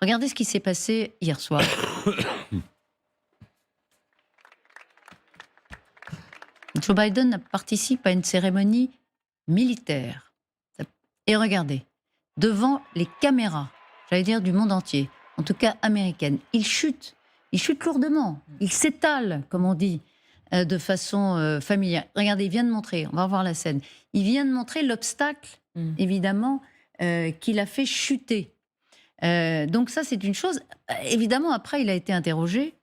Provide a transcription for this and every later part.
Regardez ce qui s'est passé hier soir. Joe Biden participe à une cérémonie militaire. Et regardez, devant les caméras, j'allais dire du monde entier, en tout cas américaine, il chute lourdement, il s'étale, comme on dit, de façon familière. Regardez, il vient de montrer, on va revoir la scène, il vient de montrer l'obstacle, évidemment, qui l'a fait chuter. Donc ça, c'est une chose. Évidemment, après, il a été interrogé,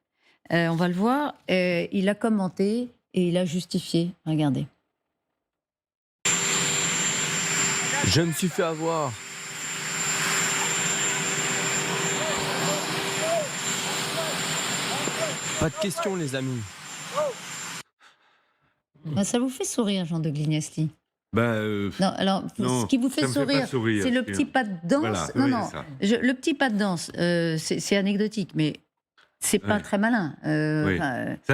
on va le voir, il a commenté et il a justifié. Regardez. Je me suis fait avoir. Pas de questions, les amis. Ça vous fait sourire, Jean de Glignasty? Non, alors, non, ce qui vous fait sourire, c'est le petit pas de danse. Voilà, non, le petit pas de danse, c'est anecdotique, mais c'est pas très malin. Oui.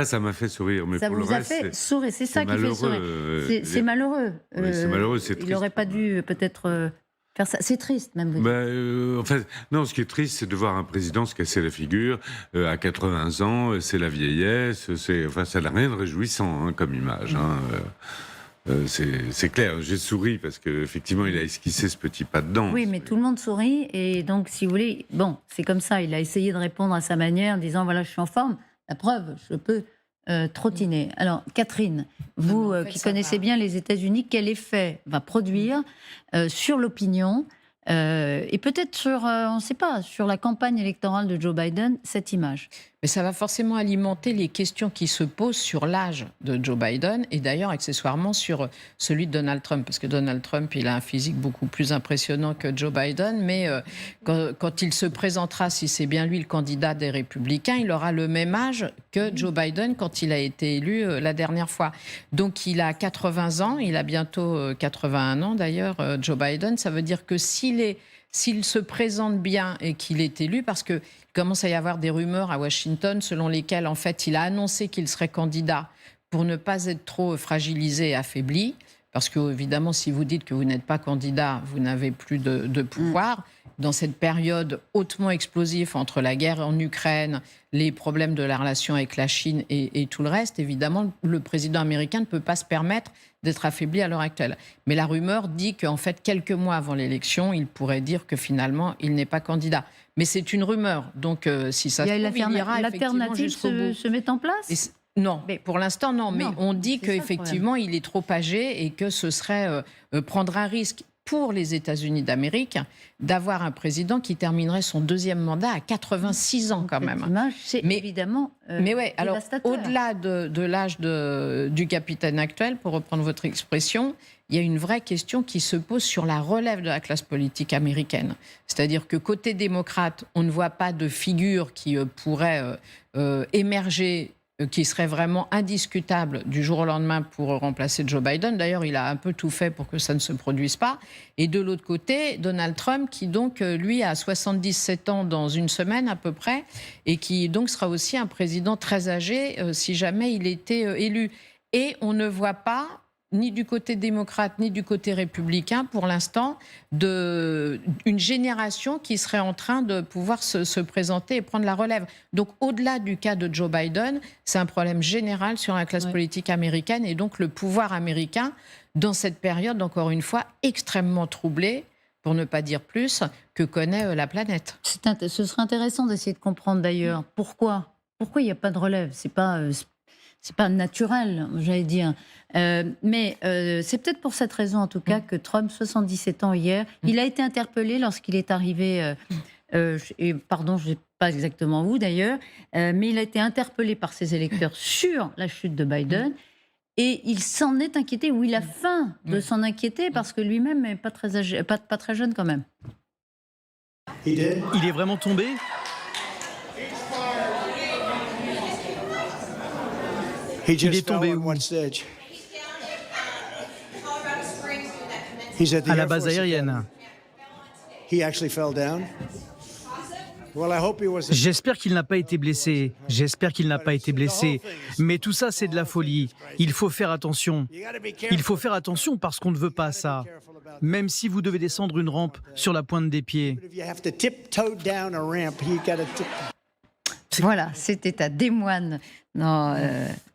Ça m'a fait sourire. Mais ça pour vous le a reste, fait sourire, c'est ça qui fait sourire. C'est malheureux. Oui, c'est malheureux, c'est triste. Il n'aurait pas dû peut-être faire ça. C'est triste, même. En fait, non, ce qui est triste, c'est de voir un président se casser la figure à 80 ans. C'est la vieillesse. Ça n'a rien de réjouissant comme image. C'est clair, j'ai souri parce qu'effectivement, il a esquissé ce petit pas de danse. Oui, mais tout le monde sourit. Et donc, si vous voulez, bon, c'est comme ça. Il a essayé de répondre à sa manière en disant, voilà, je suis en forme. La preuve, je peux trottiner. Alors, Catherine, vous qui connaissez bien les États-Unis, quel effet va produire sur l'opinion et peut-être sur, on ne sait pas, sur la campagne électorale de Joe Biden, cette image? Mais ça va forcément alimenter les questions qui se posent sur l'âge de Joe Biden et d'ailleurs accessoirement sur celui de Donald Trump. Parce que Donald Trump, il a un physique beaucoup plus impressionnant que Joe Biden, mais quand il se présentera, si c'est bien lui le candidat des Républicains, il aura le même âge que Joe Biden quand il a été élu la dernière fois. Donc il a 80 ans, il a bientôt 81 ans d'ailleurs, Joe Biden. Ça veut dire que s'il se présente bien et qu'il est élu, parce qu'il commence à y avoir des rumeurs à Washington selon lesquelles, en fait, il a annoncé qu'il serait candidat pour ne pas être trop fragilisé et affaibli, parce que, évidemment, si vous dites que vous n'êtes pas candidat, vous n'avez plus de pouvoir. Dans cette période hautement explosive entre la guerre en Ukraine, les problèmes de la relation avec la Chine et tout le reste, évidemment, le président américain ne peut pas se permettre d'être affaibli à l'heure actuelle. Mais la rumeur dit qu'en fait, quelques mois avant l'élection, il pourrait dire que finalement, il n'est pas candidat. Mais c'est une rumeur. Donc, si ça se trouve, il ira effectivement jusqu'au bout. Se met en place? Non, mais pour l'instant, non. Mais on dit qu'effectivement, il est trop âgé et que ce serait prendre un risque pour les États-Unis d'Amérique d'avoir un président qui terminerait son deuxième mandat à 86 ans quand même. C'est évidemment mais ouais, alors au-delà de l'âge du capitaine actuel, pour reprendre votre expression, il y a une vraie question qui se pose sur la relève de la classe politique américaine. C'est-à-dire que côté démocrate, on ne voit pas de figure qui pourrait émerger, qui serait vraiment indiscutable du jour au lendemain pour remplacer Joe Biden. D'ailleurs, il a un peu tout fait pour que ça ne se produise pas. Et de l'autre côté, Donald Trump, qui donc, lui, a 77 ans dans une semaine à peu près, et qui donc sera aussi un président très âgé si jamais il était élu. Et on ne voit pas, ni du côté démocrate, ni du côté républicain, pour l'instant, une génération qui serait en train de pouvoir se présenter et prendre la relève. Donc, au-delà du cas de Joe Biden, c'est un problème général sur la classe politique américaine et donc le pouvoir américain dans cette période, encore une fois, extrêmement troublée, pour ne pas dire plus, que connaît la planète. Ce serait intéressant d'essayer de comprendre d'ailleurs pourquoi il n'y a pas de relève. C'est pas naturel, j'allais dire. Mais c'est peut-être pour cette raison, en tout cas, que Trump, 77 ans hier, il a été interpellé lorsqu'il est arrivé, et pardon, je ne sais pas exactement où d'ailleurs, mais il a été interpellé par ses électeurs sur la chute de Biden, et il s'en est inquiété, ou il a faim de s'en inquiéter, parce que lui-même n'est pas très âgé, pas très jeune quand même. Il est vraiment tombé ? Il est tombé où ? À la base aérienne. J'espère qu'il n'a pas été blessé. J'espère qu'il n'a pas été blessé. Mais tout ça, c'est de la folie. Il faut faire attention. Il faut faire attention parce qu'on ne veut pas ça. Même si vous devez descendre une rampe sur la pointe des pieds. Voilà, c'était à Des Moines, dans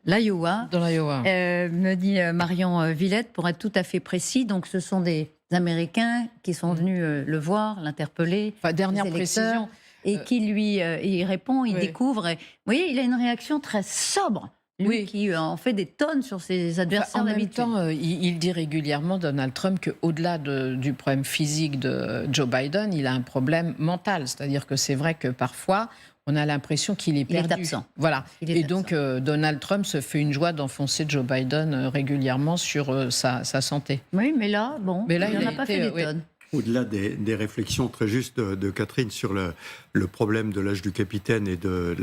l'Iowa. Dans l'Iowa. Me dit Marion Villette, pour être tout à fait précis. Donc, ce sont des Américains qui sont venus le voir, l'interpeller. Enfin, dernière les électeurs, précision. Et qui lui il répond, il Oui. découvre. Et, vous voyez, il a une réaction très sobre. Lui Oui. qui en fait des tonnes sur ses adversaires En même d'habitude. temps, il dit régulièrement, Donald Trump, qu'au-delà du problème physique de Joe Biden, il a un problème mental. C'est-à-dire que c'est vrai que parfois, on a l'impression qu'il est perdu. Il est absent. Voilà. Il est Et donc, Donald Trump se fait une joie d'enfoncer Joe Biden régulièrement sur sa santé. Oui, mais là, bon, Mais là, il il n'en a a pas été, fait des oui. tonnes. Au-delà des réflexions très justes de Catherine sur le problème de l'âge du capitaine et de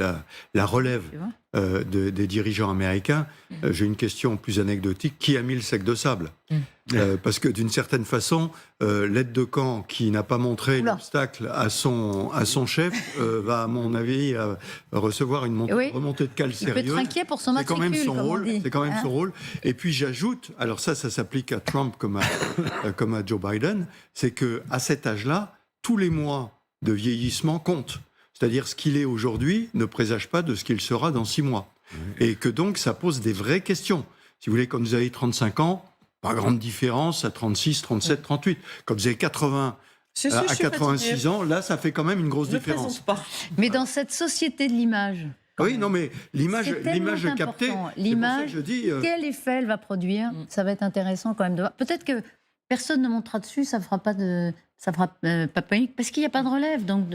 la relève Tu vois des dirigeants américains, j'ai une question plus anecdotique. Qui a mis le sac de sable ? Parce que d'une certaine façon, l'aide de camp qui n'a pas montré Oula. l'obstacle à son chef va, à mon avis, recevoir une Oui. remontée de cale Il peut sérieuse. être inquiet pour son C'est quand même matricule, son comme on rôle. dit. C'est quand même Hein son rôle. Et puis j'ajoute, alors ça s'applique à Trump comme à Joe Biden, c'est que à cet âge-là, tous les mois de vieillissement comptent. C'est-à-dire ce qu'il est aujourd'hui ne présage pas de ce qu'il sera dans 6 mois. Et que donc ça pose des vraies questions. Si vous voulez, quand vous avez 35 ans, pas grande différence à 36, 37, 38. Quand vous avez 80 à 86 ans, là, ça fait quand même une grosse différence. Mais dans cette société de l'image, Oui, non, mais l'image c'est tellement captée, important. c'est pour ça L'image, que je dis... quel effet elle va produire, ça va être intéressant quand même de voir. Peut-être que personne ne montera dessus, ça fera pas pas panique, parce qu'il n'y a pas de relève, donc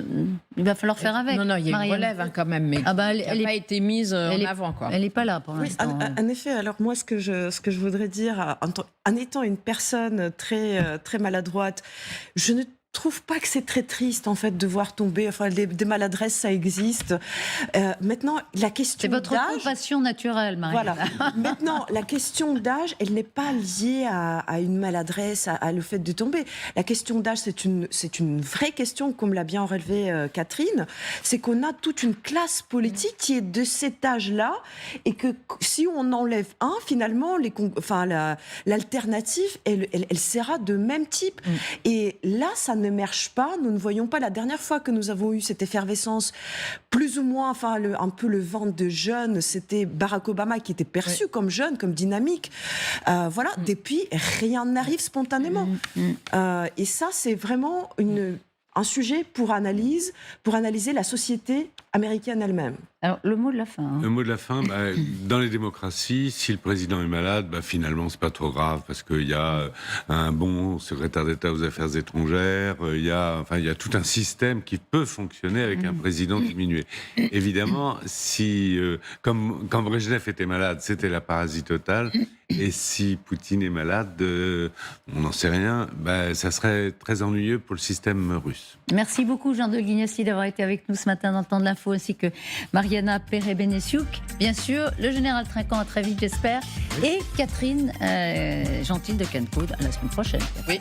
il va falloir faire avec. Non, il y a une Marianne. relève quand même, mais Ah bah, qui n'a pas été mise en avant. Quoi. Elle n'est pas là pour Oui, l'instant. en effet. Alors moi, ce que je voudrais dire, en étant une personne très, très maladroite, je ne trouve pas que c'est très triste en fait de voir tomber. Enfin, des maladresses, ça existe. Maintenant, la question C'est votre d'âge. compassion naturelle, Marianne. Voilà. Maintenant, la question d'âge, elle n'est pas liée à une maladresse, à le fait de tomber. La question d'âge, c'est une vraie question, comme l'a bien relevé Catherine. C'est qu'on a toute une classe politique qui est de cet âge-là, et que si on enlève un, finalement, l'alternative, elle sera de même type. Et là, ça n'émerge pas. Nous ne voyons pas. La dernière fois que nous avons eu cette effervescence, plus ou moins, un peu le vent de jeunes, c'était Barack Obama qui était perçu comme jeune, comme dynamique. Voilà. Depuis, rien n'arrive spontanément. Et ça, c'est vraiment un sujet pour analyser la société américaine elle-même. Alors, le mot de la fin. Le mot de la fin, dans les démocraties, si le président est malade, finalement, c'est pas trop grave, parce qu'il y a un bon secrétaire d'État aux affaires étrangères, il y a tout un système qui peut fonctionner avec un président diminué. Évidemment, si, comme quand Brejnev était malade, c'était la parasie totale, et si Poutine est malade, on n'en sait rien, ça serait très ennuyeux pour le système russe. Merci beaucoup, Jean de Guignassi, d'avoir été avec nous ce matin dans le temps de l'info, ainsi que Mariana Perret-Benessiuk, bien sûr, le général Trinquant, à très vite, j'espère, et Catherine Gentil de Cannes-Caude, à la semaine prochaine. Oui.